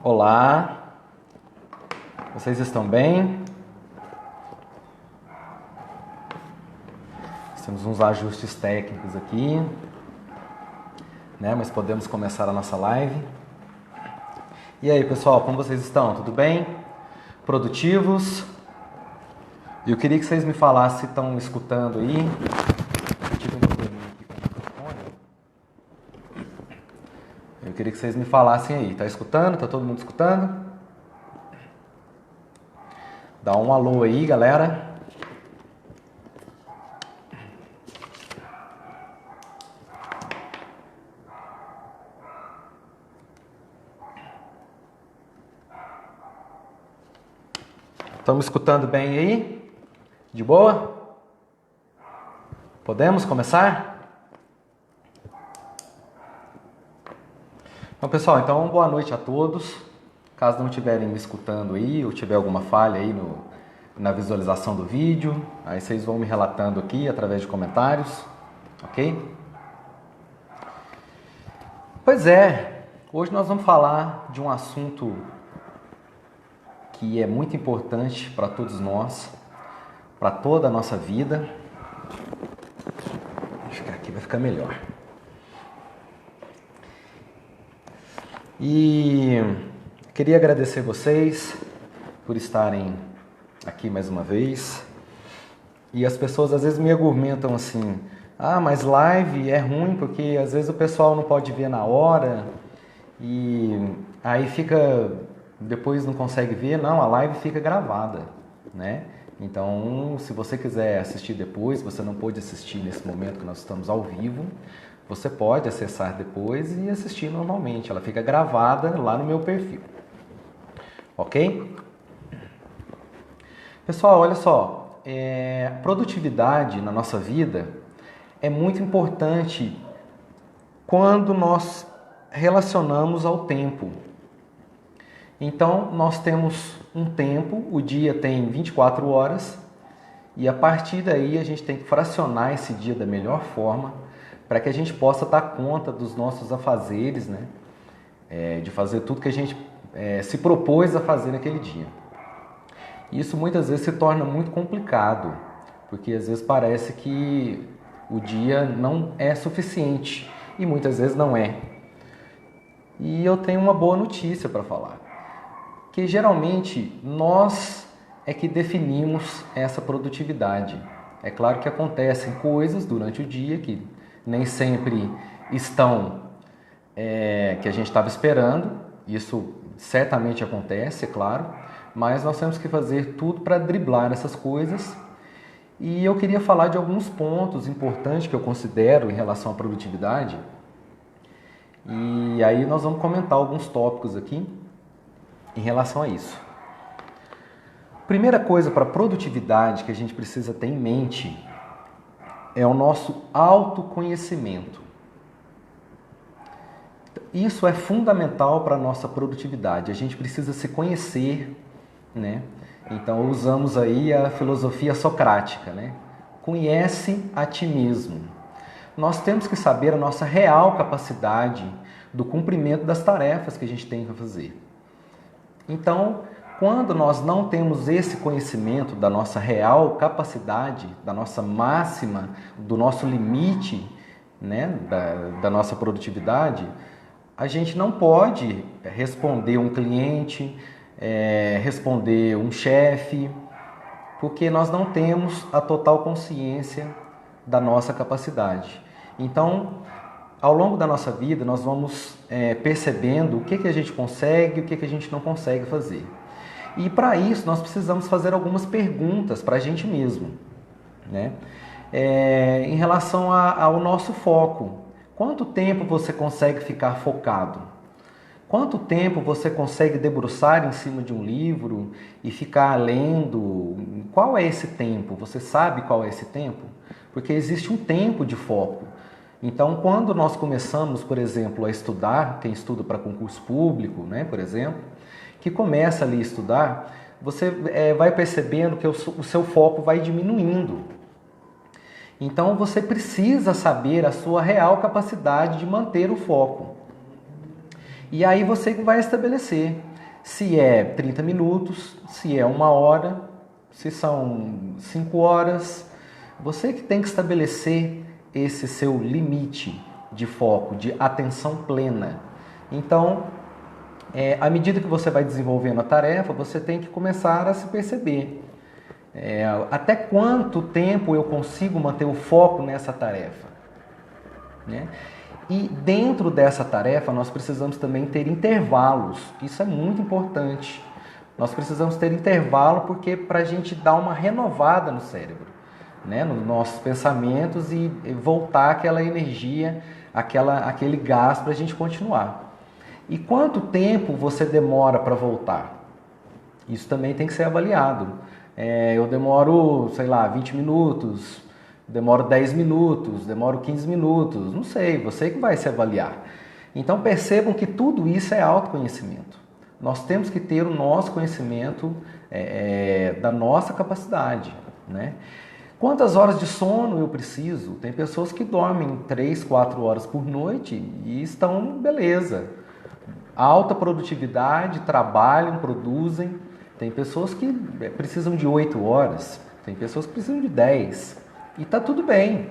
Olá, vocês estão bem? Temos uns ajustes técnicos aqui, né? Mas podemos começar a nossa live. E aí, pessoal, como vocês estão? Tudo bem? Produtivos? Eu queria que vocês me falassem se estão escutando aí. Eu tive um probleminha aqui com o microfone. Eu queria que vocês me falassem aí. Tá escutando? Tá todo mundo escutando? Dá um alô aí, galera. Estão me escutando bem aí? De boa? Podemos começar? Bom, pessoal, então boa noite a todos. Caso não estiverem me escutando aí, ou tiver alguma falha aí na visualização do vídeo, aí vocês vão me relatando aqui através de comentários, ok? Pois é, hoje nós vamos falar de um assunto que é muito importante para todos nós, para toda a nossa vida. Acho que aqui vai ficar melhor. E queria agradecer vocês por estarem aqui mais uma vez. E as pessoas às vezes me argumentam assim: ah, mas live é ruim porque às vezes o pessoal não pode ver na hora e aí depois não consegue ver. Não, a live fica gravada, né? Então, se você quiser assistir depois, você não pôde assistir nesse momento que nós estamos ao vivo, você pode acessar depois e assistir normalmente. Ela fica gravada lá no meu perfil, ok? Pessoal, olha só, produtividade na nossa vida é muito importante quando nós relacionamos ao tempo. Então, nós temos um tempo, o dia tem 24 horas, e a partir daí a gente tem que fracionar esse dia da melhor forma para que a gente possa dar conta dos nossos afazeres, né? De fazer tudo que a gente se propôs a fazer naquele dia. Isso muitas vezes se torna muito complicado, porque às vezes parece que o dia não é suficiente, e muitas vezes não é. E eu tenho uma boa notícia para falar. Que geralmente nós é que definimos essa produtividade. É claro que acontecem coisas durante o dia que nem sempre estão que a gente estava esperando. Isso certamente acontece, é claro, mas nós temos que fazer tudo para driblar essas coisas. E eu queria falar de alguns pontos importantes que eu considero em relação à produtividade. E aí nós vamos comentar alguns tópicos aqui em relação a isso. Primeira coisa para produtividade que a gente precisa ter em mente é o nosso autoconhecimento. Isso é fundamental para a nossa produtividade. A gente precisa se conhecer, né? Então usamos aí a filosofia socrática, né? Conhece a ti mesmo. Nós temos que saber a nossa real capacidade do cumprimento das tarefas que a gente tem que fazer. Então, quando nós não temos esse conhecimento da nossa real capacidade, da nossa máxima, do nosso limite, né, da nossa produtividade, a gente não pode responder um cliente, responder um chefe, porque nós não temos a total consciência da nossa capacidade. Então, ao longo da nossa vida, nós vamos percebendo o que a gente consegue e o que a gente não consegue fazer. E para isso, nós precisamos fazer algumas perguntas para a gente mesmo, né? Em relação ao nosso foco. Quanto tempo você consegue ficar focado? Quanto tempo você consegue debruçar em cima de um livro e ficar lendo? Qual é esse tempo? Você sabe qual é esse tempo? Porque existe um tempo de foco. Então, quando nós começamos, por exemplo, a estudar, quem estuda para concurso público, né, por exemplo, que começa ali a estudar, você vai percebendo que o seu foco vai diminuindo. Então você precisa saber a sua real capacidade de manter o foco. E aí você vai estabelecer se é 30 minutos, se é 1 hora, se são 5 horas. Você que tem que estabelecer esse seu limite de foco, de atenção plena. Então, à medida que você vai desenvolvendo a tarefa, você tem que começar a se perceber. Até quanto tempo eu consigo manter o foco nessa tarefa? Né? E dentro dessa tarefa, nós precisamos também ter intervalos. Isso é muito importante. Nós precisamos ter intervalo porque para a gente dar uma renovada no cérebro, né? Nos nossos pensamentos e voltar aquela energia, aquele gás para a gente continuar. E quanto tempo você demora para voltar? Isso também tem que ser avaliado. Eu demoro, sei lá, 20 minutos, demoro 10 minutos, demoro 15 minutos, não sei, você que vai se avaliar. Então percebam que tudo isso é autoconhecimento. Nós temos que ter o nosso conhecimento da nossa capacidade, né? Quantas horas de sono eu preciso? Tem pessoas que dormem 3, 4 horas por noite e estão beleza. Alta produtividade, trabalham, produzem. Tem pessoas que precisam de 8 horas, tem pessoas que precisam de 10. E está tudo bem,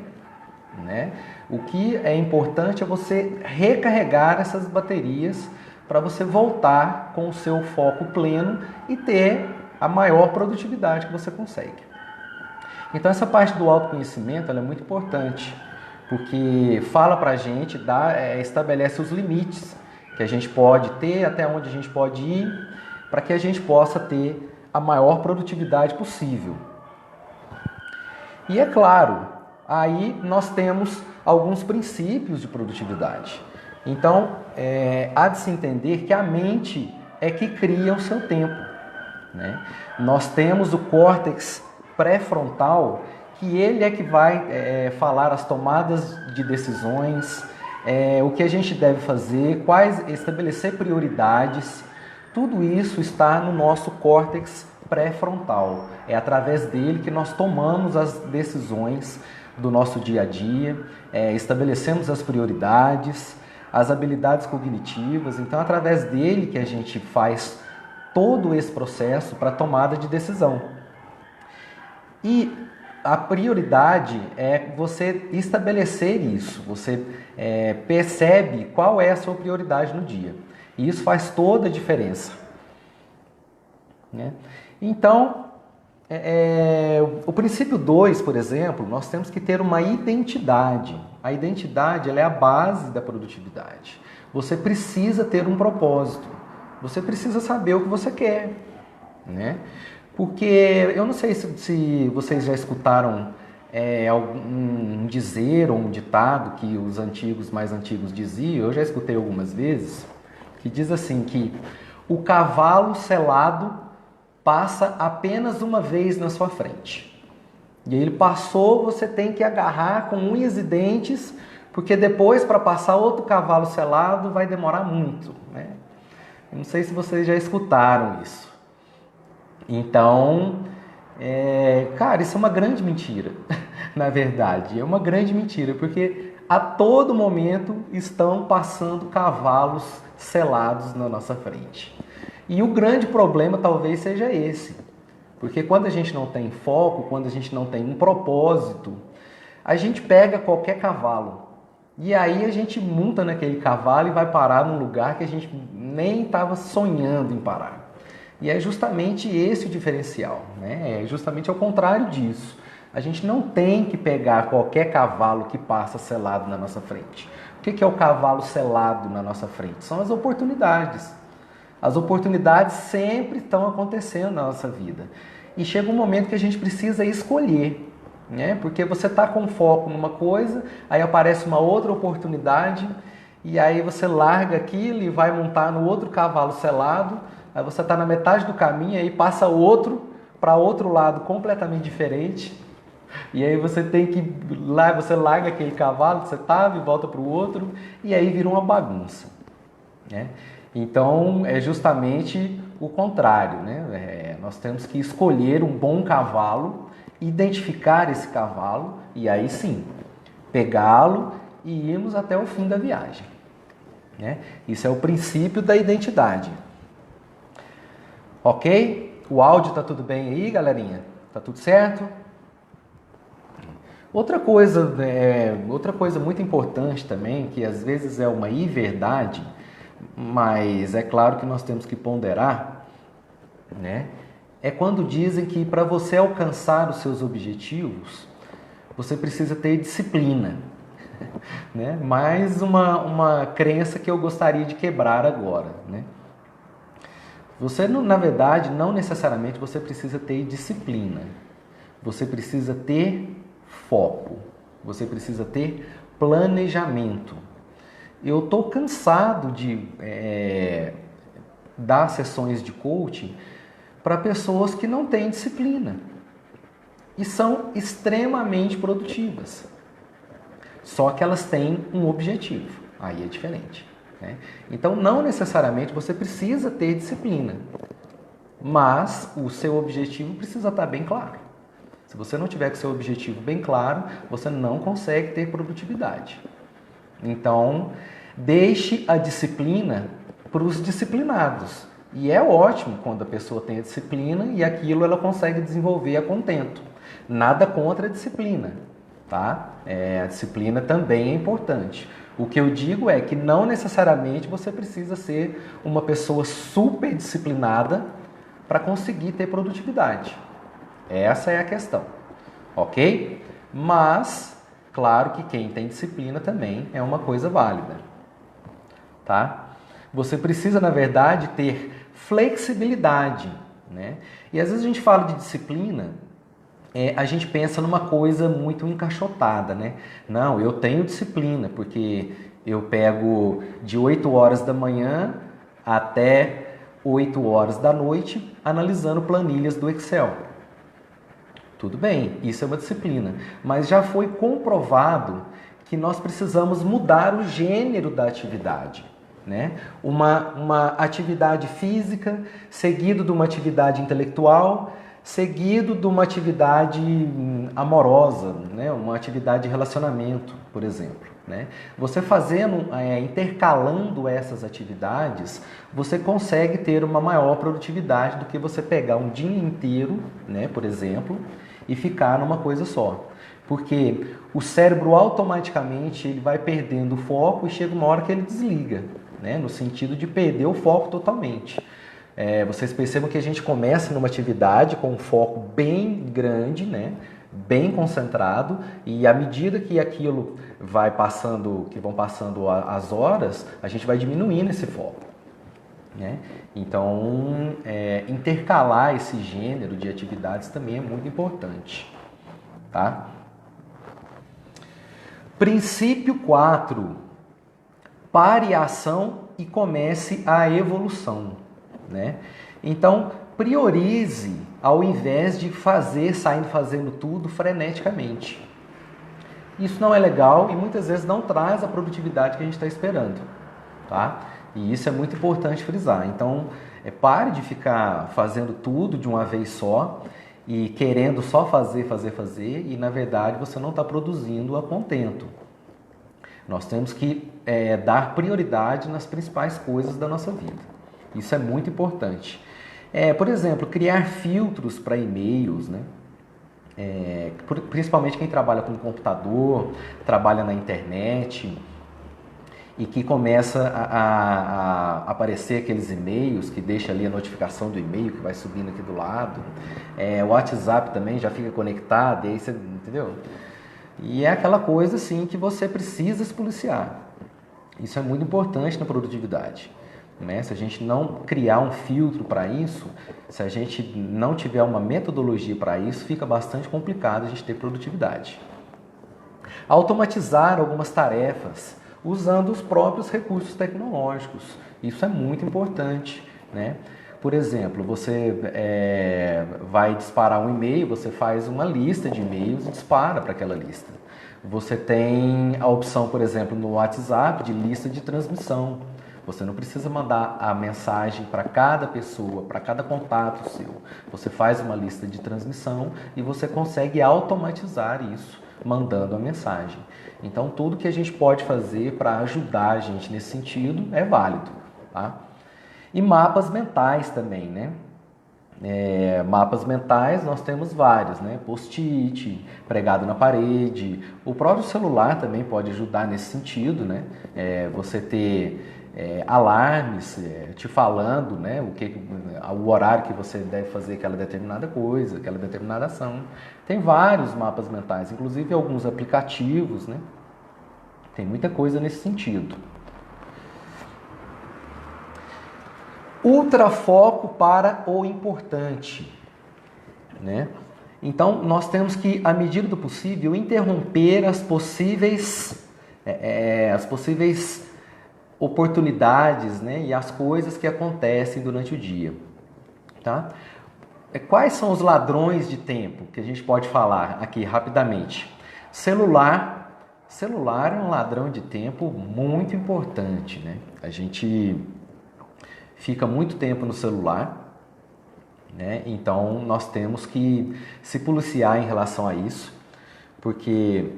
né? O que é importante é você recarregar essas baterias para você voltar com o seu foco pleno e ter a maior produtividade que você consegue. Então essa parte do autoconhecimento ela é muito importante, porque fala para a gente, estabelece os limites que a gente pode ter, até onde a gente pode ir, para que a gente possa ter a maior produtividade possível. E é claro, aí nós temos alguns princípios de produtividade. Então, há de se entender que a mente é que cria o seu tempo, né? Nós temos o córtex pré-frontal, que ele é que vai falar as tomadas de decisões, o que a gente deve fazer, estabelecer prioridades. Tudo isso está no nosso córtex pré-frontal. É através dele que nós tomamos as decisões do nosso dia a dia, estabelecemos as prioridades, as habilidades cognitivas. Então, através dele que a gente faz todo esse processo para tomada de decisão. E a prioridade é você estabelecer isso. Você percebe qual é a sua prioridade no dia. E isso faz toda a diferença, né? Então, o princípio 2, por exemplo, nós temos que ter uma identidade. A identidade ela é a base da produtividade. Você precisa ter um propósito. Você precisa saber o que você quer, né? Porque eu não sei se vocês já escutaram um dizer ou um ditado que os mais antigos diziam, eu já escutei algumas vezes, que diz assim que o cavalo selado passa apenas uma vez na sua frente. E aí ele passou, você tem que agarrar com unhas e dentes, porque depois para passar outro cavalo selado vai demorar muito, né? Eu não sei se vocês já escutaram isso. Então, cara, isso é uma grande mentira, na verdade. É uma grande mentira, porque a todo momento estão passando cavalos selados na nossa frente. E o grande problema talvez seja esse, porque quando a gente não tem foco, quando a gente não tem um propósito, a gente pega qualquer cavalo e aí a gente monta naquele cavalo e vai parar num lugar que a gente nem estava sonhando em parar. E é justamente esse o diferencial, né? É justamente ao contrário disso. A gente não tem que pegar qualquer cavalo que passa selado na nossa frente. O que é o cavalo selado na nossa frente? São as oportunidades. As oportunidades sempre estão acontecendo na nossa vida. E chega um momento que a gente precisa escolher, né? Porque você está com foco numa coisa, aí aparece uma outra oportunidade, e aí você larga aquilo e vai montar no outro cavalo selado. Aí você está na metade do caminho, aí passa outro para outro lado completamente diferente. E aí você tem que você larga aquele cavalo que você estava e volta para o outro, e aí vira uma bagunça, né? Então é justamente o contrário, né? Nós temos que escolher um bom cavalo, identificar esse cavalo e aí sim, pegá-lo e irmos até o fim da viagem. Né? Isso é o princípio da identidade. Ok? O áudio tá tudo bem aí, galerinha? Tá tudo certo? Outra coisa muito importante também, que às vezes é uma inverdade, mas é claro que nós temos que ponderar, né? É quando dizem que para você alcançar os seus objetivos, você precisa ter disciplina. Né? Mais uma crença que eu gostaria de quebrar agora. Né? Você, na verdade, não necessariamente você precisa ter disciplina. Você precisa ter foco. Você precisa ter planejamento. Eu estou cansado de dar sessões de coaching para pessoas que não têm disciplina e são extremamente produtivas. Só que elas têm um objetivo, aí é diferente. Né? Então, não necessariamente você precisa ter disciplina, mas o seu objetivo precisa estar bem claro. Se você não tiver com o seu objetivo bem claro, você não consegue ter produtividade. Então, deixe a disciplina para os disciplinados. E é ótimo quando a pessoa tem a disciplina e aquilo ela consegue desenvolver a contento. Nada contra a disciplina, tá? A disciplina também é importante. O que eu digo é que não necessariamente você precisa ser uma pessoa super disciplinada para conseguir ter produtividade. Essa é a questão, ok? Mas, claro que quem tem disciplina também é uma coisa válida, tá? Você precisa, na verdade, ter flexibilidade, né? E às vezes a gente fala de disciplina, a gente pensa numa coisa muito encaixotada, né? Não, eu tenho disciplina, porque eu pego de 8 horas da manhã até 8 horas da noite analisando planilhas do Excel. Tudo bem, isso é uma disciplina, mas já foi comprovado que nós precisamos mudar o gênero da atividade. Né? Uma atividade física, seguido de uma atividade intelectual, seguido de uma atividade amorosa, né? Uma atividade de relacionamento, por exemplo. Né? Você fazendo, intercalando essas atividades, você consegue ter uma maior produtividade do que você pegar um dia inteiro, né, por exemplo, e ficar numa coisa só. Porque o cérebro automaticamente ele vai perdendo o foco e chega uma hora que ele desliga, né? No sentido de perder o foco totalmente. Vocês percebam que a gente começa numa atividade com um foco bem grande, né? Bem concentrado, e à medida que aquilo vai passando, que vão passando as horas, a gente vai diminuindo esse foco. Né? Então, intercalar esse gênero de atividades também é muito importante. Tá? Princípio 4. Pare a ação e comece a evolução. Né? Então, priorize ao invés de saindo fazendo tudo freneticamente. Isso não é legal e muitas vezes não traz a produtividade que a gente está esperando. Tá? E isso é muito importante frisar. Então, pare de ficar fazendo tudo de uma vez só e querendo só fazer, e na verdade você não está produzindo a contento. Nós temos que dar prioridade nas principais coisas da nossa vida. Isso é muito importante. Por exemplo, criar filtros para e-mails, né? Principalmente quem trabalha com computador, trabalha na internet e que começa a aparecer aqueles e-mails que deixa ali a notificação do e-mail que vai subindo aqui do lado. O WhatsApp também já fica conectado, e aí você, entendeu? E é aquela coisa assim que você precisa se policiar. Isso é muito importante na produtividade. Né? Se a gente não criar um filtro para isso, se a gente não tiver uma metodologia para isso, fica bastante complicado a gente ter produtividade. Automatizar algumas tarefas usando os próprios recursos tecnológicos. Isso é muito importante. Né? Por exemplo, você vai disparar um e-mail, você faz uma lista de e-mails e dispara para aquela lista. Você tem a opção, por exemplo, no WhatsApp de lista de transmissão. Você não precisa mandar a mensagem para cada pessoa, para cada contato seu. Você faz uma lista de transmissão e você consegue automatizar isso mandando a mensagem. Então, tudo que a gente pode fazer para ajudar a gente nesse sentido é válido, tá? E mapas mentais também, né? Mapas mentais nós temos vários, né? Post-it, pregado na parede. O próprio celular também pode ajudar nesse sentido, né? Você ter alarmes te falando, né? O horário que você deve fazer aquela determinada coisa, aquela determinada ação. Tem vários mapas mentais, inclusive alguns aplicativos, né? Tem muita coisa nesse sentido. Ultrafoco para o importante, né? Então, nós temos que, à medida do possível, interromper as possíveis oportunidades, né? E as coisas que acontecem durante o dia, tá? Quais são os ladrões de tempo que a gente pode falar aqui rapidamente? Celular é um ladrão de tempo muito importante, né? A gente fica muito tempo no celular, né? Então nós temos que se policiar em relação a isso, porque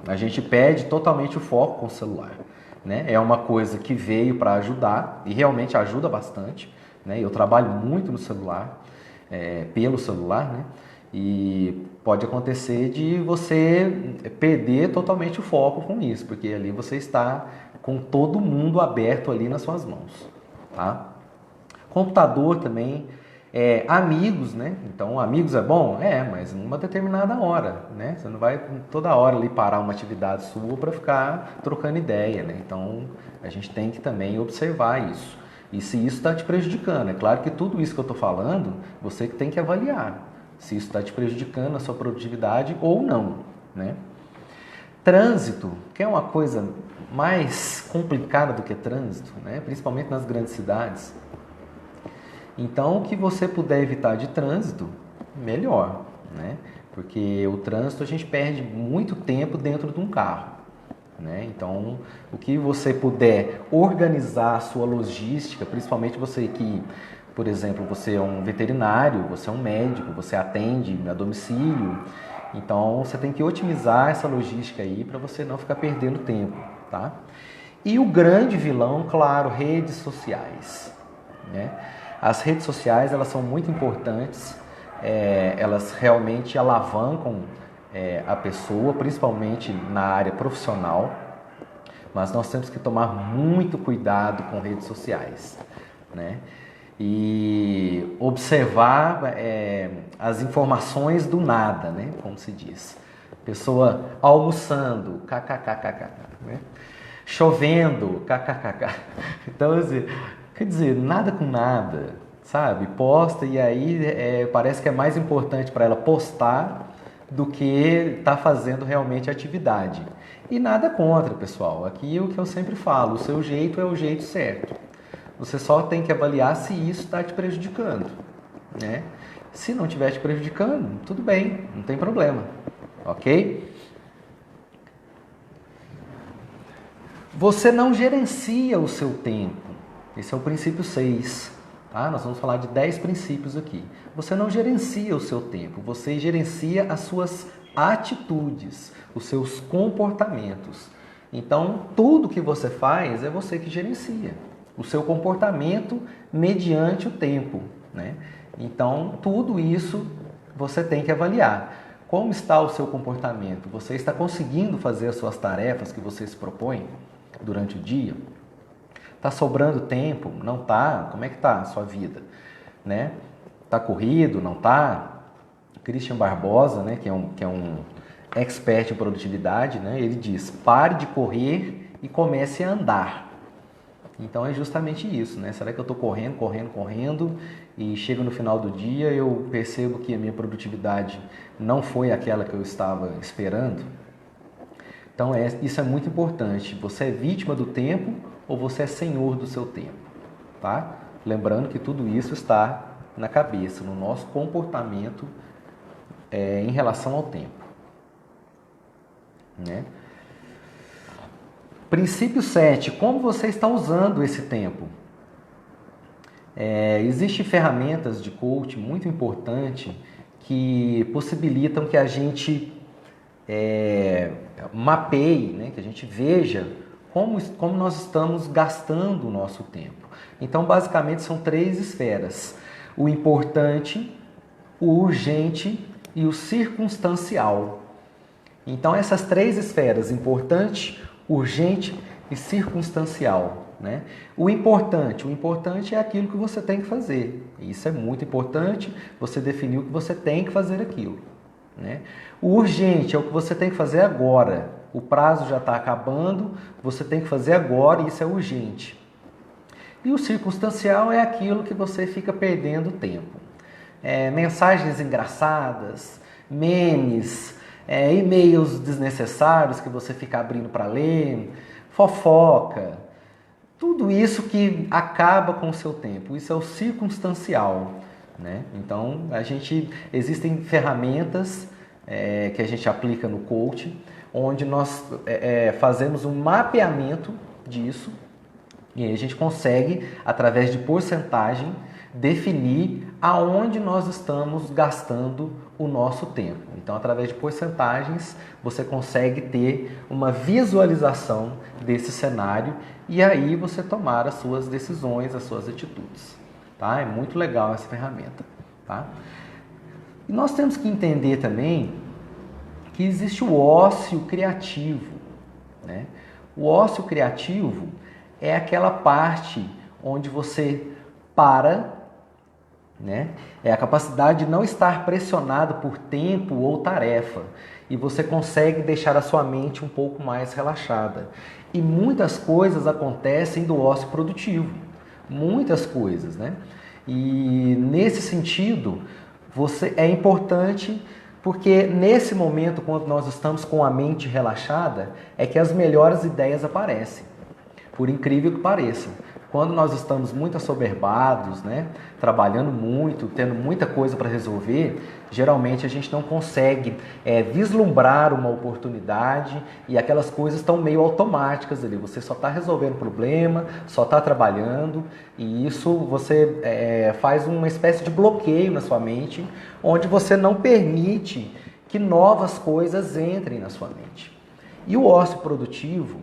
a gente perde totalmente o foco com o celular, né? É uma coisa que veio para ajudar e realmente ajuda bastante, né? Eu trabalho muito no celular, pelo celular, né? E pode acontecer de você perder totalmente o foco com isso, porque ali você está com todo mundo aberto ali nas suas mãos, tá? Computador também, amigos, né? Então, amigos é bom? Mas numa determinada hora, né? Você não vai toda hora ali parar uma atividade sua para ficar trocando ideia, né? Então, a gente tem que também observar isso. E se isso está te prejudicando, é claro que tudo isso que eu estou falando, você que tem que avaliar se isso está te prejudicando a sua produtividade ou não, né? Trânsito, que é uma coisa mais complicada do que trânsito, né? Principalmente nas grandes cidades. Então, o que você puder evitar de trânsito, melhor, né? Porque o trânsito a gente perde muito tempo dentro de um carro, né? Então, o que você puder organizar a sua logística, principalmente você que, por exemplo, você é um veterinário, você é um médico, você atende a domicílio, então você tem que otimizar essa logística aí para você não ficar perdendo tempo, tá? E o grande vilão, claro, redes sociais, né? As redes sociais, elas são muito importantes, elas realmente alavancam a pessoa, principalmente na área profissional, mas nós temos que tomar muito cuidado com redes sociais, né? E observar as informações do nada, né? Como se diz. Pessoa almoçando, kkkk, né? Chovendo, kkkk. Então, assim, quer dizer, nada com nada, sabe? Posta e aí parece que é mais importante para ela postar do que estar fazendo realmente a atividade. E nada contra, pessoal. Aqui é o que eu sempre falo, o seu jeito é o jeito certo. Você só tem que avaliar se isso está te prejudicando, né? Se não estiver te prejudicando, tudo bem, não tem problema, ok? Você não gerencia o seu tempo. Esse é o princípio 6, tá? Nós vamos falar de 10 princípios aqui. Você não gerencia o seu tempo, você gerencia as suas atitudes, os seus comportamentos. Então, tudo que você faz é você que gerencia o seu comportamento mediante o tempo, né? Então, tudo isso você tem que avaliar. Como está o seu comportamento? Você está conseguindo fazer as suas tarefas que você se propõe durante o dia? Está sobrando tempo? Não está? Como é que está a sua vida, né? Está corrido? Não está? Christian Barbosa, né, que é um expert em produtividade, né, ele diz: pare de correr e comece a andar. Então é justamente isso, né? Será que eu estou correndo e chego no final do dia eu percebo que a minha produtividade não foi aquela que eu estava esperando? Então isso é muito importante. Você é vítima do tempo ou você é senhor do seu tempo, tá? Lembrando que tudo isso está na cabeça, no nosso comportamento em relação ao tempo, né? Princípio 7. Como você está usando esse tempo? Existem ferramentas de coaching muito importantes que possibilitam que a gente mapeie, né? Que a gente veja como nós estamos gastando o nosso tempo. Então, basicamente, são 3 esferas: o importante, o urgente e o circunstancial. Então, essas 3 esferas, importante, urgente e circunstancial, né? O importante é aquilo que você tem que fazer. Isso é muito importante, você definiu que você tem que fazer aquilo, né? O urgente é o que você tem que fazer agora. O prazo já está acabando, você tem que fazer agora e isso é urgente. E o circunstancial é aquilo que você fica perdendo tempo. Mensagens engraçadas, memes, e-mails desnecessários que você fica abrindo para ler, fofoca, tudo isso que acaba com o seu tempo. Isso é o circunstancial, né? Então, existem ferramentas que a gente aplica no coaching, onde nós fazemos um mapeamento disso e aí a gente consegue, através de porcentagem, definir aonde nós estamos gastando o nosso tempo. Então, através de porcentagens, você consegue ter uma visualização desse cenário e aí você tomar as suas decisões, as suas atitudes. Tá? É muito legal essa ferramenta. Tá? E nós temos que entender também que existe o ócio criativo, né? O ócio criativo é aquela parte onde você para, né? É a capacidade de não estar pressionado por tempo ou tarefa e você consegue deixar a sua mente um pouco mais relaxada. E muitas coisas acontecem do ócio produtivo, muitas coisas, né? E nesse sentido, é importante porque nesse momento, quando nós estamos com a mente relaxada, é que as melhores ideias aparecem. Por incrível que pareça, quando nós estamos muito assoberbados, né, trabalhando muito, tendo muita coisa para resolver, geralmente a gente não consegue vislumbrar uma oportunidade e aquelas coisas estão meio automáticas ali. Você só está resolvendo problema, só está trabalhando e isso você faz uma espécie de bloqueio na sua mente, onde você não permite que novas coisas entrem na sua mente. E o ócio produtivo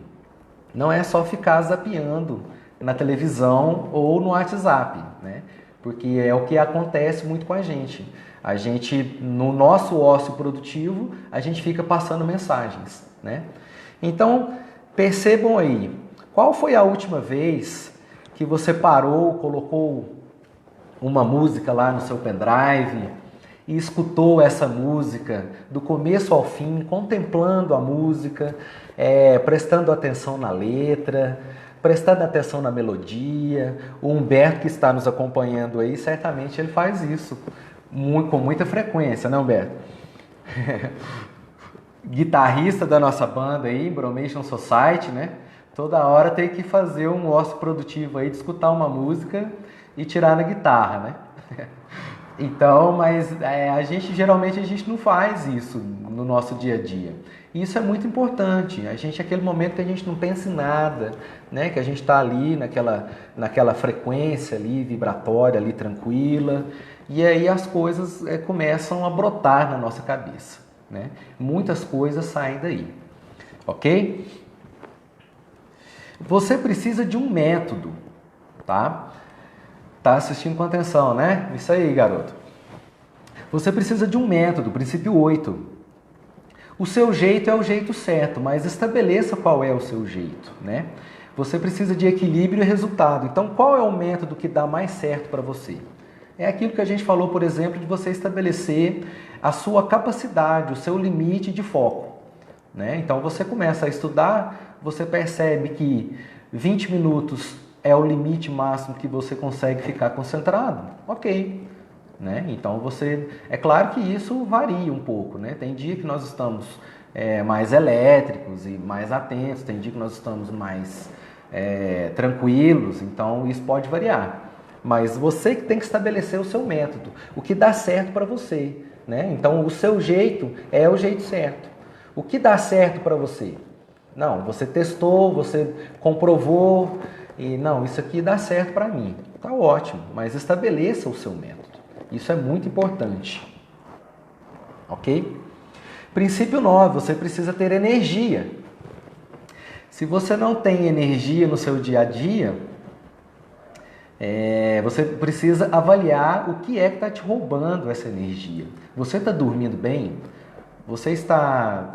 não é só ficar zapeando na televisão ou no WhatsApp, né? Porque é o que acontece muito com a gente. A gente, no nosso ócio produtivo, a gente fica passando mensagens, né? Então, percebam aí, qual foi a última vez que você parou, colocou uma música lá no seu pendrive e escutou essa música do começo ao fim, contemplando a música, prestando atenção na letra, prestando atenção na melodia? O Humberto, que está nos acompanhando aí, certamente ele faz isso com muita frequência, né, Humberto? Guitarrista da nossa banda aí, Bromation Society, né? Toda hora tem que fazer um ócio produtivo aí de escutar uma música e tirar na guitarra, né? Então, mas geralmente a gente não faz isso no nosso dia a dia. E isso é muito importante. Aquele momento que a gente não pensa em nada, né? Que a gente está ali naquela frequência ali, vibratória, ali tranquila, e aí as coisas começam a brotar na nossa cabeça, né? Muitas coisas saem daí, ok? Você precisa de um método, tá? Tá assistindo com atenção, né? Isso aí, garoto. Você precisa de um método, princípio 8. O seu jeito é o jeito certo, mas estabeleça qual é o seu jeito, né? Você precisa de equilíbrio e resultado. Então, qual é o método que dá mais certo para você? É aquilo que a gente falou, por exemplo, de você estabelecer a sua capacidade, o seu limite de foco, né? Então, você começa a estudar, você percebe que 20 minutos é o limite máximo que você consegue ficar concentrado, ok, né? Então é claro que isso varia um pouco, né? Tem dia que nós estamos mais elétricos e mais atentos, tem dia que nós estamos mais tranquilos, então isso pode variar. Mas você que tem que estabelecer o seu método, o que dá certo para você, né? Então o seu jeito é o jeito certo. O que dá certo para você? Não, você testou, você comprovou, e não, isso aqui dá certo para mim. Tá ótimo, mas estabeleça o seu método. Isso é muito importante. ok? Princípio 9, você precisa ter energia. Se você não tem energia no seu dia a dia, você precisa avaliar o que é que está te roubando essa energia. Você está dormindo bem? Você está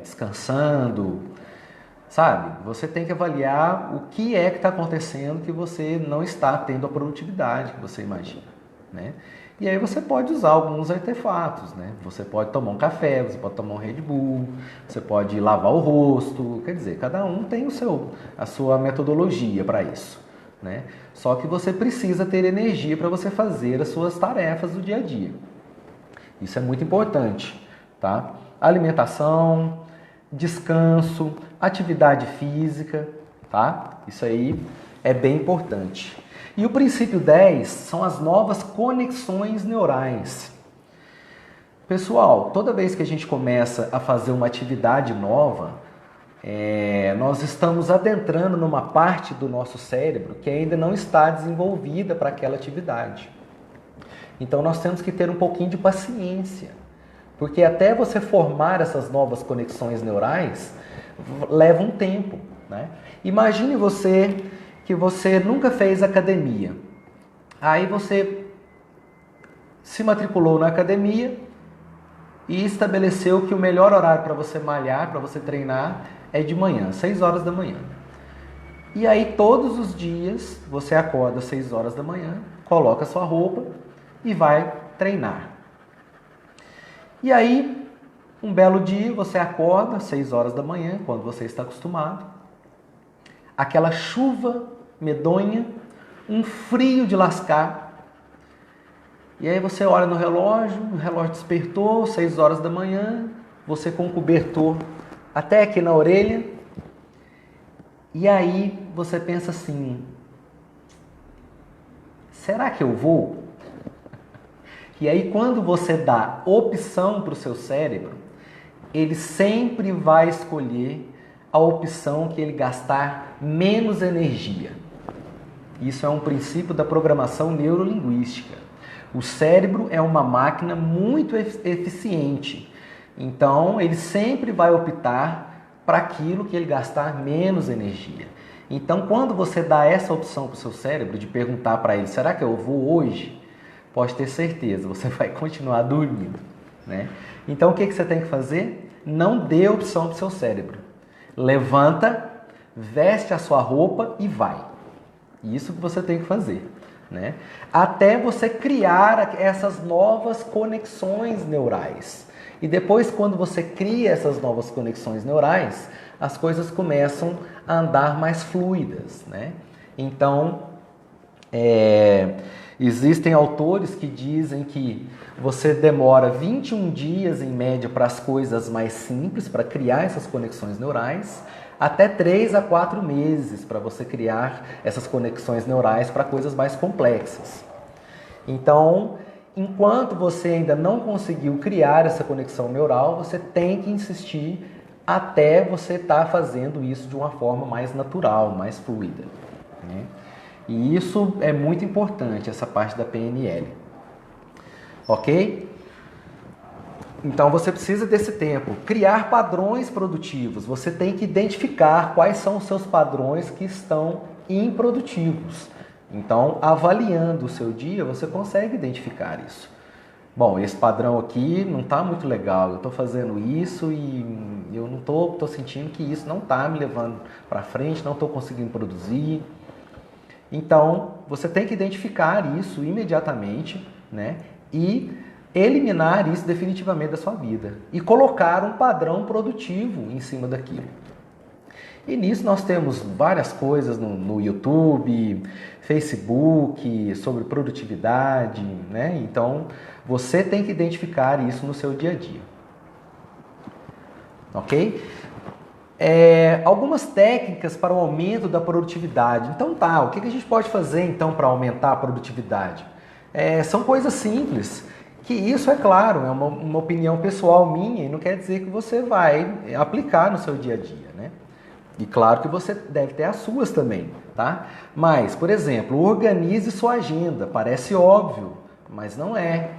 descansando? Sabe? Você tem que avaliar o que é que está acontecendo que você não está tendo a produtividade que você imagina, né? E aí você pode usar alguns artefatos, né? Você pode tomar um café, você pode tomar um Red Bull, você pode lavar o rosto, quer dizer, cada um tem a sua metodologia para isso, né? Só que você precisa ter energia para você fazer as suas tarefas do dia a dia. Isso é muito importante, tá? Alimentação, descanso, atividade física, tá? Isso aí é bem importante. E o princípio 10 são as novas conexões neurais. Pessoal, toda vez que a gente começa a fazer uma atividade nova, nós estamos adentrando numa parte do nosso cérebro que ainda não está desenvolvida para aquela atividade. Então nós temos que ter um pouquinho de paciência, porque até você formar essas novas conexões neurais, leva um tempo, né? Imagine que você nunca fez academia. Aí você se matriculou na academia e estabeleceu que o melhor horário para você malhar, para você treinar, é de manhã, 6 horas da manhã. E aí todos os dias você acorda às 6 horas da manhã, coloca sua roupa e vai treinar. E aí, um belo dia, você acorda às 6 horas da manhã, quando você está acostumado, aquela chuva medonha, um frio de lascar, e aí você olha no relógio, o relógio despertou, 6 horas da manhã, você com o cobertor até aqui na orelha, e aí você pensa assim, será que eu vou? E aí quando você dá opção para o seu cérebro, ele sempre vai escolher a opção que ele gastar menos energia. Isso é um princípio da programação neurolinguística. O cérebro é uma máquina muito eficiente, então ele sempre vai optar para aquilo que ele gastar menos energia. Então quando você dá essa opção para o seu cérebro de perguntar para ele, será que eu vou hoje? Pode ter certeza, você vai continuar dormindo, né? Então o que você tem que fazer? Não dê opção para o seu cérebro. Levanta, veste a sua roupa e vai. Isso que você tem que fazer, né? Até você criar essas novas conexões neurais. E depois, quando você cria essas novas conexões neurais, as coisas começam a andar mais fluidas, né? Então, existem autores que dizem que você demora 21 dias em média para as coisas mais simples, para criar essas conexões neurais, até 3 a 4 meses para você criar essas conexões neurais para coisas mais complexas. Então, enquanto você ainda não conseguiu criar essa conexão neural, você tem que insistir até você estar fazendo isso de uma forma mais natural, mais fluida, né? E isso é muito importante, essa parte da PNL. Ok? Então você precisa desse tempo. Criar padrões produtivos. Você tem que identificar quais são os seus padrões que estão improdutivos. Então, avaliando o seu dia, você consegue identificar isso. Bom, esse padrão aqui não está muito legal, eu estou fazendo isso e eu não estou sentindo que isso não está me levando para frente, não estou conseguindo produzir. Então, você tem que identificar isso imediatamente, né? E eliminar isso definitivamente da sua vida. E colocar um padrão produtivo em cima daquilo. E nisso nós temos várias coisas no YouTube, Facebook, sobre produtividade, né? Então, você tem que identificar isso no seu dia a dia. Ok? Algumas técnicas para o aumento da produtividade. Então tá, o que a gente pode fazer então para aumentar a produtividade? São coisas simples, que isso é claro, é uma opinião pessoal minha e não quer dizer que você vai aplicar no seu dia a dia, né? E claro que você deve ter as suas também, tá? Mas, por exemplo, organize sua agenda, parece óbvio, mas não é.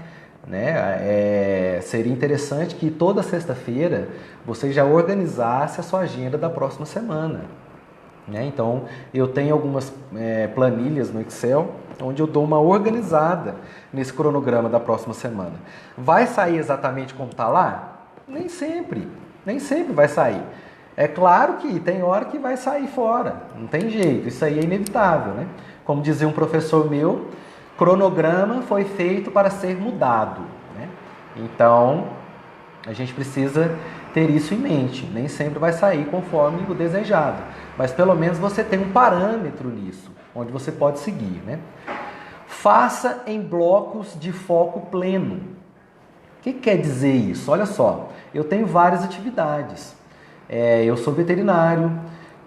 né? Seria interessante que toda sexta-feira você já organizasse a sua agenda da próxima semana, né? Então, eu tenho algumas planilhas no Excel, onde eu dou uma organizada nesse cronograma da próxima semana. Vai sair exatamente como está lá? Nem sempre vai sair. É claro que tem hora que vai sair fora, não tem jeito, isso aí é inevitável, né? Como dizia um professor meu, cronograma foi feito para ser mudado, né? Então, a gente precisa ter isso em mente. Nem sempre vai sair conforme o desejado, mas pelo menos você tem um parâmetro nisso, onde você pode seguir, né? Faça em blocos de foco pleno. O que quer dizer isso? Olha só, eu tenho várias atividades. Eu sou veterinário,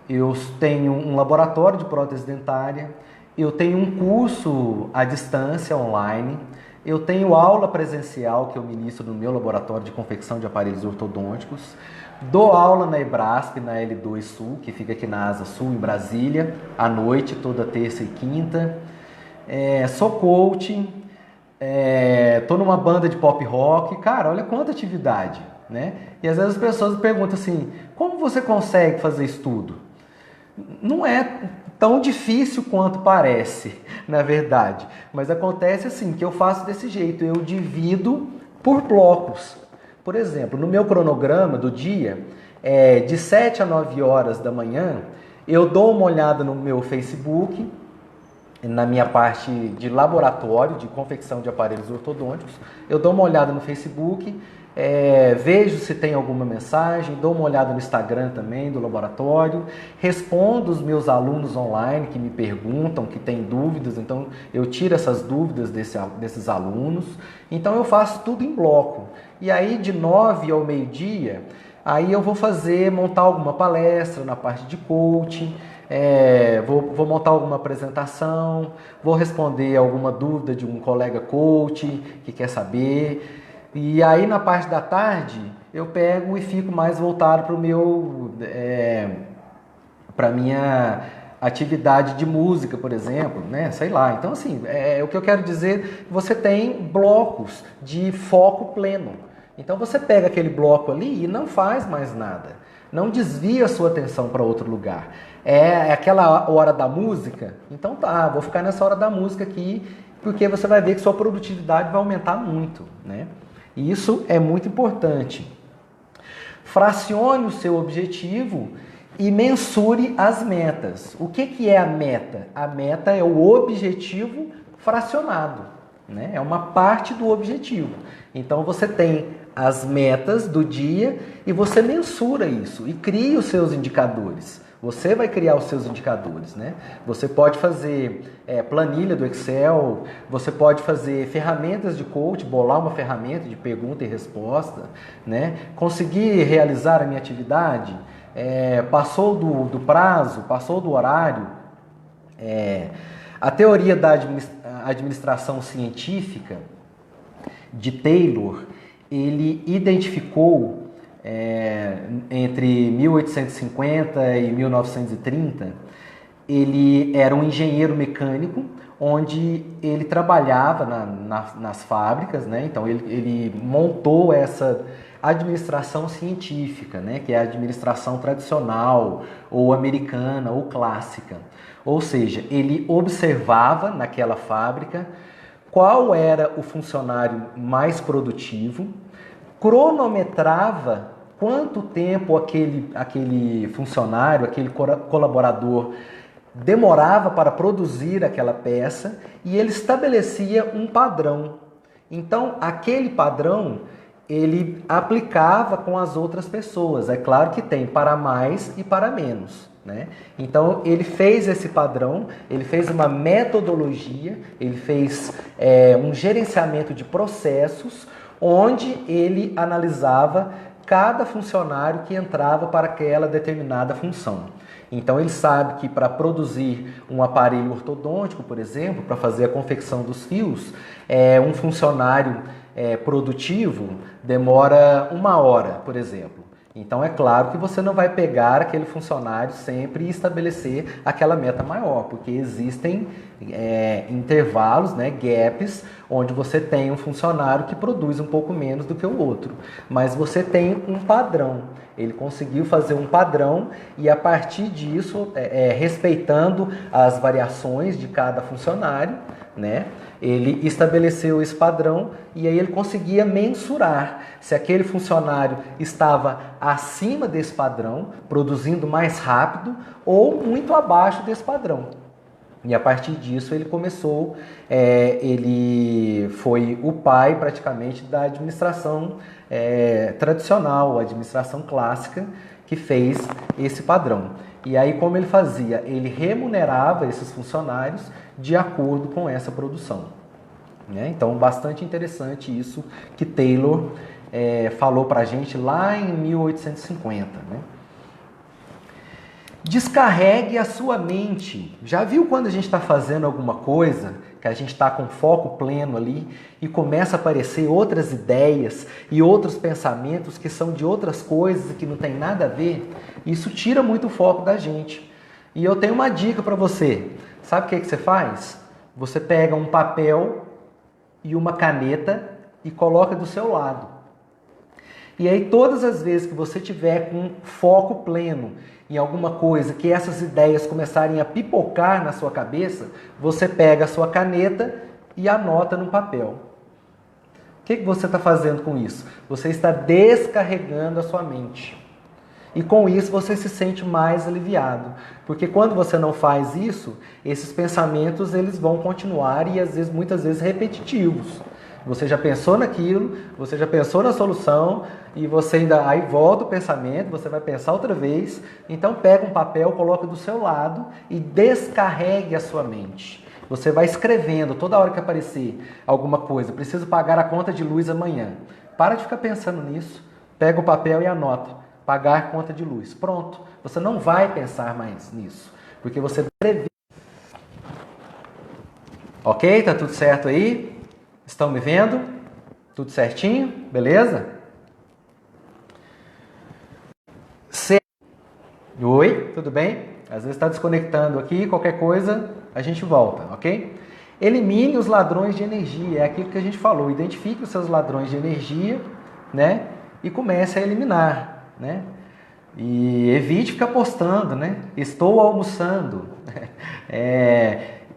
eu tenho um laboratório de prótese dentária, eu tenho um curso à distância online, eu tenho aula presencial que eu ministro no meu laboratório de confecção de aparelhos ortodônticos, dou aula na EBRASP, na L2 Sul, que fica aqui na Asa Sul, em Brasília, à noite, toda terça e quinta. Sou coaching, tô numa banda de pop rock. Cara, olha quanta atividade, né? E às vezes as pessoas perguntam assim, como você consegue fazer isso tudo? Não é tão difícil quanto parece, na verdade. Mas acontece assim, que eu faço desse jeito, eu divido por blocos. Por exemplo, no meu cronograma do dia, de 7 a 9 horas da manhã, eu dou uma olhada no meu Facebook, na minha parte de laboratório, de confecção de aparelhos ortodônticos, eu dou uma olhada no Facebook, vejo se tem alguma mensagem, dou uma olhada no Instagram também do laboratório, respondo os meus alunos online que me perguntam, que têm dúvidas, então eu tiro essas dúvidas desses alunos. Então eu faço tudo em bloco. E aí de 9 ao meio-dia, aí eu vou montar alguma palestra na parte de coaching, vou montar alguma apresentação, vou responder alguma dúvida de um colega coach que quer saber. E aí na parte da tarde eu pego e fico mais voltado para minha atividade de música, por exemplo, né? Sei lá. Então assim, o que eu quero dizer, você tem blocos de foco pleno. Então você pega aquele bloco ali e não faz mais nada. Não desvia a sua atenção para outro lugar. É aquela hora da música? Então tá, vou ficar nessa hora da música aqui, porque você vai ver que sua produtividade vai aumentar muito, né? E isso é muito importante. Fracione o seu objetivo e mensure as metas. O que é a meta? A meta é o objetivo fracionado, né? É uma parte do objetivo. Então você tem as metas do dia e você mensura isso e cria os seus indicadores. Você vai criar os seus indicadores, né? Você pode fazer planilha do Excel, você pode fazer ferramentas de coach, bolar uma ferramenta de pergunta e resposta, né? Conseguir realizar a minha atividade, passou do prazo, passou do horário. A teoria da administração científica de Taylor, ele identificou entre 1850 e 1930, ele era um engenheiro mecânico, onde ele trabalhava nas fábricas, né? Então ele montou essa administração científica, né? Que é a administração tradicional, ou americana, ou clássica. Ou seja, ele observava naquela fábrica qual era o funcionário mais produtivo, cronometrava quanto tempo aquele funcionário, aquele colaborador demorava para produzir aquela peça e ele estabelecia um padrão. Então, aquele padrão ele aplicava com as outras pessoas. É claro que tem para mais e para menos, né? Então, ele fez esse padrão, ele fez uma metodologia, ele fez um gerenciamento de processos, onde ele analisava cada funcionário que entrava para aquela determinada função. Então ele sabe que para produzir um aparelho ortodôntico, por exemplo, para fazer a confecção dos fios, um funcionário produtivo demora 1 hora, por exemplo. Então é claro que você não vai pegar aquele funcionário sempre e estabelecer aquela meta maior, porque existem intervalos, né, gaps, onde você tem um funcionário que produz um pouco menos do que o outro. Mas você tem um padrão. Ele conseguiu fazer um padrão e a partir disso, respeitando as variações de cada funcionário, né, ele estabeleceu esse padrão e aí ele conseguia mensurar se aquele funcionário estava acima desse padrão, produzindo mais rápido ou muito abaixo desse padrão. E a partir disso ele começou, ele foi o pai praticamente da administração tradicional, a administração clássica, que fez esse padrão. E aí como ele fazia? Ele remunerava esses funcionários de acordo com essa produção. Né? Então, bastante interessante isso que Taylor falou para a gente lá em 1850. Né? Descarregue a sua mente. Já viu quando a gente está fazendo alguma coisa, que a gente está com foco pleno ali e começa a aparecer outras ideias e outros pensamentos que são de outras coisas e que não tem nada a ver? Isso tira muito o foco da gente. E eu tenho uma dica para você. Sabe o que você faz? Você pega um papel e uma caneta e coloca do seu lado. E aí todas as vezes que você tiver com foco pleno em alguma coisa, que essas ideias começarem a pipocar na sua cabeça, você pega a sua caneta e anota no papel. O que você está fazendo com isso? Você está descarregando a sua mente. E com isso você se sente mais aliviado. Porque quando você não faz isso, esses pensamentos eles vão continuar e às vezes, muitas vezes repetitivos. Você já pensou naquilo, você já pensou na solução e você ainda aí volta o pensamento, você vai pensar outra vez. Então pega um papel, coloca do seu lado e descarregue a sua mente. Você vai escrevendo toda hora que aparecer alguma coisa. Preciso pagar a conta de luz amanhã. Para de ficar pensando nisso. Pega o papel e anota. Pagar conta de luz. Pronto. Você não vai pensar mais nisso. Porque você prevê. Ok? Tá tudo certo aí? Estão me vendo? Tudo certinho? Beleza? Oi, tudo bem? Às vezes está desconectando aqui, qualquer coisa a gente volta, ok? Elimine os ladrões de energia, é aquilo que a gente falou. Identifique os seus ladrões de energia, né? E comece a eliminar, né? E evite ficar postando, né? Estou almoçando,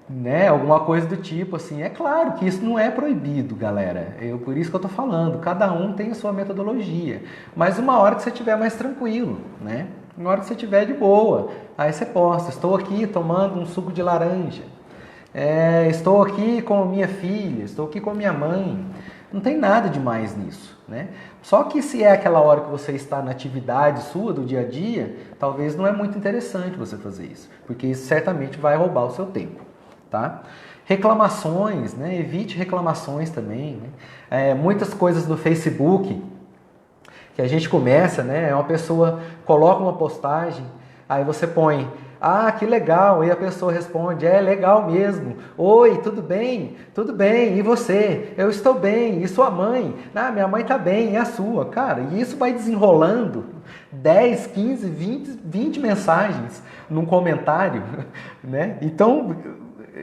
né? Alguma coisa do tipo assim. É claro que isso não é proibido, galera. Por isso que eu tô falando. Cada um tem a sua metodologia. Mas uma hora que você estiver mais tranquilo, né? Uma hora que você estiver de boa, aí você posta. Estou aqui tomando um suco de laranja. Estou aqui com minha filha. Estou aqui com minha mãe. Não tem nada demais nisso, né? Só que se é aquela hora que você está na atividade sua do dia a dia, talvez não é muito interessante você fazer isso, porque isso certamente vai roubar o seu tempo, tá? Reclamações, né? Evite reclamações também, né? Muitas coisas no Facebook que a gente começa, né? Uma pessoa coloca uma postagem, aí você põe: ah, que legal. E a pessoa responde: é legal mesmo. Oi, tudo bem? Tudo bem. E você? Eu estou bem. E sua mãe? Ah, minha mãe está bem. E a sua? Cara, e isso vai desenrolando 10, 15, 20 mensagens num comentário, né? Então,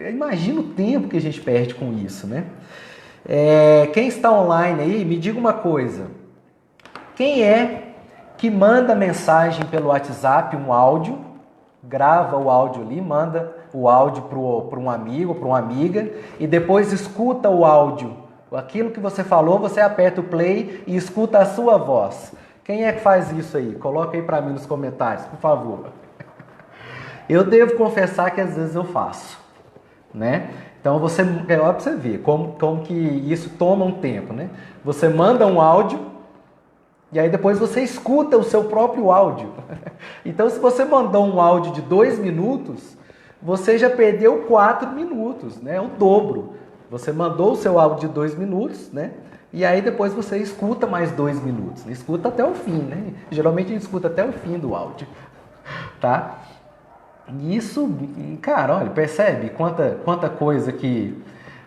imagina o tempo que a gente perde com isso, né? Quem está online aí, me diga uma coisa. Quem é que manda mensagem pelo WhatsApp, um áudio, grava o áudio ali, manda o áudio para um amigo, para uma amiga, e depois escuta o áudio. Aquilo que você falou, você aperta o play e escuta a sua voz. Quem é que faz isso aí? Coloca aí para mim nos comentários, por favor. Eu devo confessar que às vezes eu faço, né? Então olha para você ver como que isso toma um tempo, né? Você manda um áudio e aí depois você escuta o seu próprio áudio. Então se você mandou um áudio de 2 minutos, você já perdeu 4 minutos, né? O dobro. Você mandou o seu áudio de 2 minutos, né? E aí depois você escuta mais 2 minutos. Escuta até o fim, né? Geralmente a gente escuta até o fim do áudio, tá? Isso, cara, olha, percebe quanta coisa que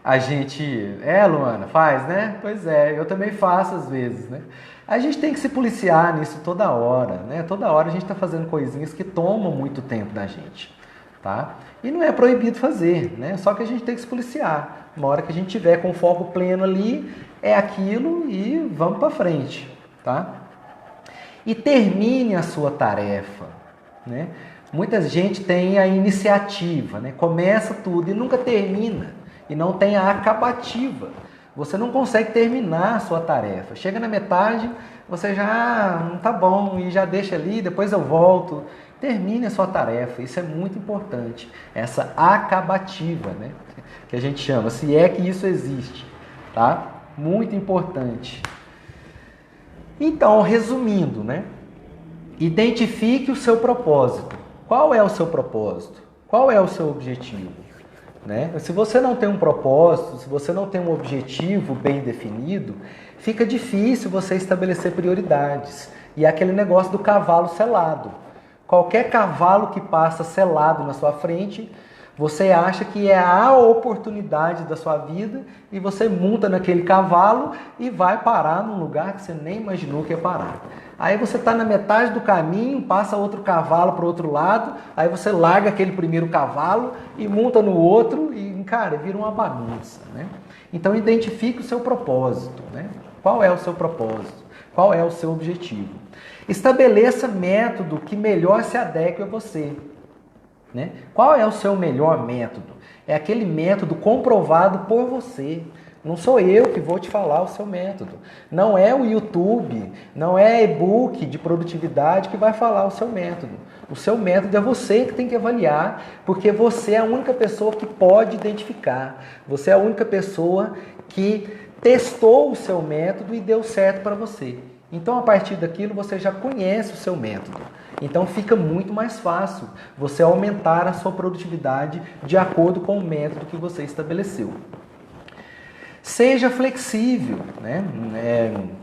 a gente... Luana, faz, né? Pois é, eu também faço às vezes, né? A gente tem que se policiar nisso toda hora, né? Toda hora a gente está fazendo coisinhas que tomam muito tempo da gente, tá? E não é proibido fazer, né? Só que a gente tem que se policiar. Uma hora que a gente tiver com foco pleno ali, é aquilo e vamos para frente, tá? E termine a sua tarefa, né? Muita gente tem a iniciativa, né? Começa tudo e nunca termina. E não tem a acabativa. Você não consegue terminar a sua tarefa. Chega na metade, você já não tá bom e já deixa ali, depois eu volto. Termine a sua tarefa, isso é muito importante. Essa acabativa, né? Que a gente chama, se é que isso existe, tá? Muito importante. Então, resumindo, né? Identifique o seu propósito. Qual é o seu propósito? Qual é o seu objetivo? Né? Se você não tem um propósito, se você não tem um objetivo bem definido, fica difícil você estabelecer prioridades. E é aquele negócio do cavalo selado. Qualquer cavalo que passa selado na sua frente, você acha que é a oportunidade da sua vida e você monta naquele cavalo e vai parar num lugar que você nem imaginou que ia parar. Aí você está na metade do caminho, passa outro cavalo para o outro lado, aí você larga aquele primeiro cavalo e monta no outro e, cara, vira uma bagunça, né? Então identifique o seu propósito, né? Qual é o seu propósito? Qual é o seu objetivo? Estabeleça método que melhor se adeque a você, né? Qual é o seu melhor método? É aquele método comprovado por você. Não sou eu que vou te falar o seu método. Não é o YouTube, não é e-book de produtividade que vai falar o seu método. O seu método é você que tem que avaliar, porque você é a única pessoa que pode identificar. Você é a única pessoa que testou o seu método e deu certo para você. Então, a partir daquilo, você já conhece o seu método. Então, fica muito mais fácil você aumentar a sua produtividade de acordo com o método que você estabeleceu. Seja flexível, né?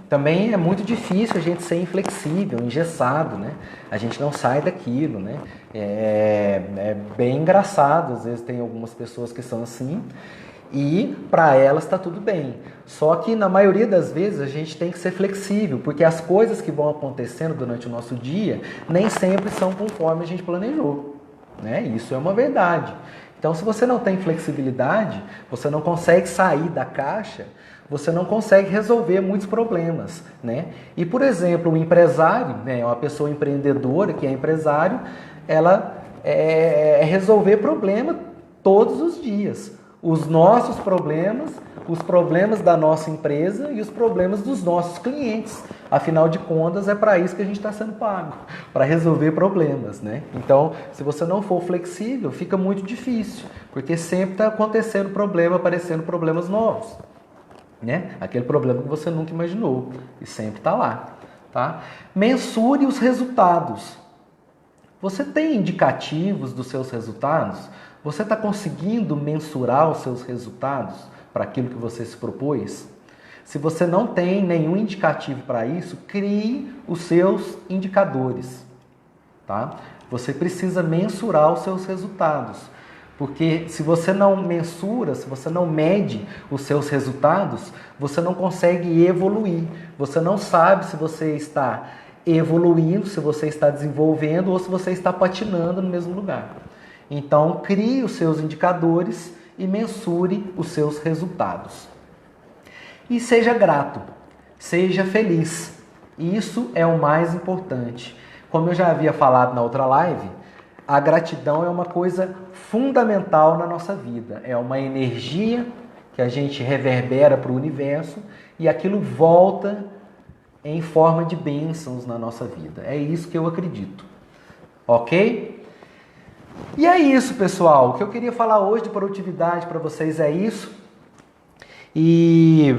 Também é muito difícil a gente ser inflexível, engessado, né? A gente não sai daquilo, né? É bem engraçado, às vezes tem algumas pessoas que são assim e para elas está tudo bem. Só que na maioria das vezes a gente tem que ser flexível, porque as coisas que vão acontecendo durante o nosso dia nem sempre são conforme a gente planejou, né? Isso é uma verdade. Então, se você não tem flexibilidade, você não consegue sair da caixa, você não consegue resolver muitos problemas, né? E, por exemplo, o empresário, né, uma pessoa empreendedora que é empresário, ela é resolver problema todos os dias. Os nossos problemas, os problemas da nossa empresa e os problemas dos nossos clientes. Afinal de contas, é para isso que a gente está sendo pago, para resolver problemas, né? Então, se você não for flexível, fica muito difícil, porque sempre está acontecendo problema, aparecendo problemas novos, né? Aquele problema que você nunca imaginou e sempre está lá, tá? Mensure os resultados. Você tem indicativos dos seus resultados? Você está conseguindo mensurar os seus resultados para aquilo que você se propôs? Se você não tem nenhum indicativo para isso, crie os seus indicadores, tá? Você precisa mensurar os seus resultados, porque se você não mensura, se você não mede os seus resultados, você não consegue evoluir. Você não sabe se você está evoluindo, se você está desenvolvendo ou se você está patinando no mesmo lugar. Então, crie os seus indicadores e mensure os seus resultados. E seja grato, seja feliz. Isso é o mais importante. Como eu já havia falado na outra live, a gratidão é uma coisa fundamental na nossa vida. É uma energia que a gente reverbera para o universo e aquilo volta em forma de bênçãos na nossa vida. É isso que eu acredito. Ok? E é isso, pessoal. O que eu queria falar hoje de produtividade para vocês é isso. E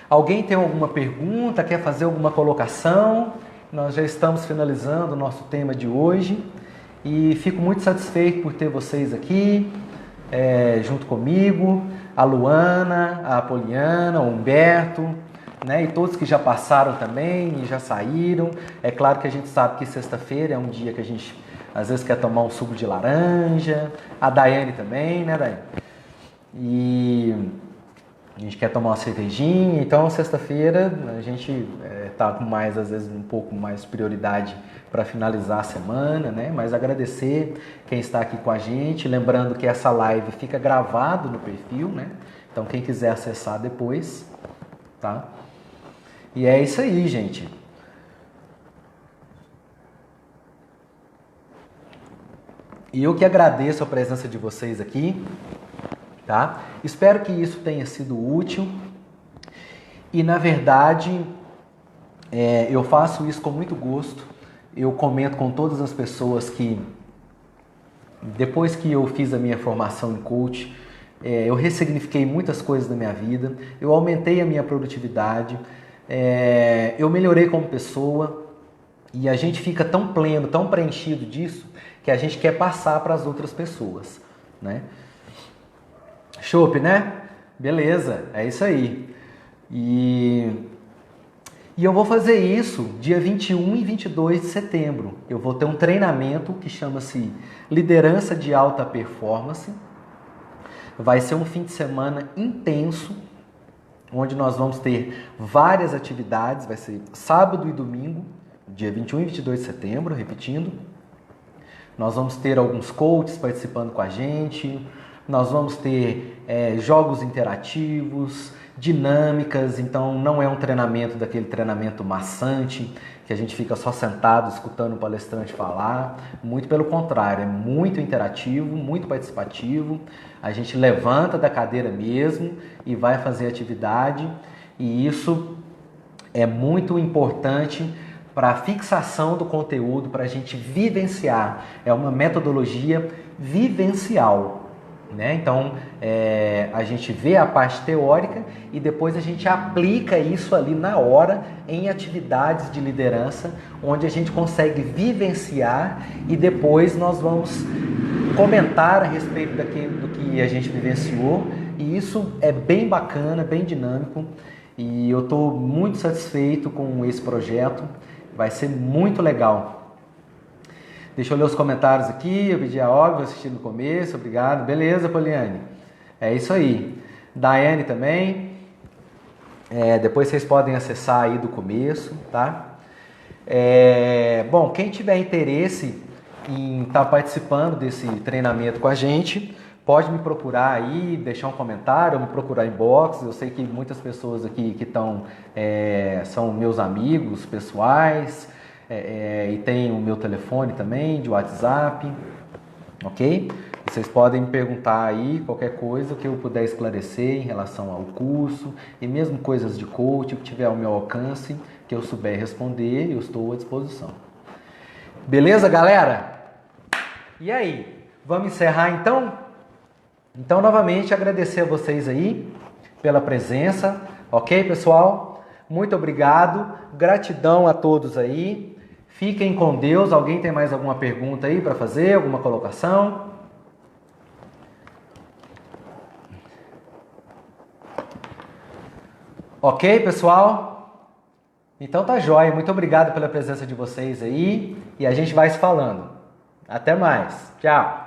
alguém tem alguma pergunta, quer fazer alguma colocação? Nós já estamos finalizando o nosso tema de hoje e fico muito satisfeito por ter vocês aqui, junto comigo, a Luana, a Poliana, o Humberto, né, e todos que já passaram também e já saíram. É claro que a gente sabe que sexta-feira é um dia que a gente às vezes quer tomar um suco de laranja, a Daiane também, né, Daiane? e a gente quer tomar uma cervejinha. Então, sexta-feira a gente tá com mais, às vezes, um pouco mais prioridade para finalizar a semana, né? Mas agradecer quem está aqui com a gente, lembrando que essa live fica gravado no perfil, né? Então, quem quiser acessar depois, tá? E é isso aí, gente. E eu que agradeço a presença de vocês aqui, tá? Espero que isso tenha sido útil. E, na verdade, eu faço isso com muito gosto. Eu comento com todas as pessoas que, depois que eu fiz a minha formação em coach, eu ressignifiquei muitas coisas da minha vida, eu aumentei a minha produtividade, eu melhorei como pessoa, e a gente fica tão pleno, tão preenchido disso, que a gente quer passar para as outras pessoas, né? Chopp, né? Beleza, é isso aí. E eu vou fazer isso dia 21 e 22 de setembro. Eu vou ter um treinamento que chama-se Liderança de Alta Performance. Vai ser um fim de semana intenso, onde nós vamos ter várias atividades. Vai ser sábado e domingo, dia 21 e 22 de setembro, repetindo. Nós vamos ter alguns coaches participando com a gente. Nós vamos ter jogos interativos, dinâmicas. Então não é um treinamento daquele treinamento maçante, que a gente fica só sentado escutando o palestrante falar. Muito pelo contrário, é muito interativo, muito participativo. A gente levanta da cadeira mesmo e vai fazer atividade. E isso é muito importante para a fixação do conteúdo, para a gente vivenciar. É uma metodologia vivencial, né? Então, a gente vê a parte teórica e depois a gente aplica isso ali na hora em atividades de liderança, onde a gente consegue vivenciar e depois nós vamos comentar a respeito do que a gente vivenciou. E isso é bem bacana, bem dinâmico, e eu estou muito satisfeito com esse projeto. Vai ser muito legal. Deixa eu ler os comentários aqui. Eu pedi a óbvio, assisti no começo. Obrigado. Beleza, Poliane? É isso aí. Daiane também. Depois vocês podem acessar aí do começo, tá? Bom, quem tiver interesse em estar participando desse treinamento com a gente, pode me procurar aí, deixar um comentário, ou me procurar em inbox. Eu sei que muitas pessoas aqui que estão são meus amigos pessoais, e tem o meu telefone também, de WhatsApp, ok? Vocês podem me perguntar aí qualquer coisa que eu puder esclarecer em relação ao curso, e mesmo coisas de coach, que tiver ao meu alcance, que eu souber responder, eu estou à disposição. Beleza, galera? E aí, vamos encerrar então? Então, novamente, agradecer a vocês aí pela presença, ok, pessoal? Muito obrigado, gratidão a todos aí, fiquem com Deus. Alguém tem mais alguma pergunta aí para fazer, alguma colocação? Ok, pessoal? Então tá jóia, muito obrigado pela presença de vocês aí, e a gente vai se falando. Até mais, tchau!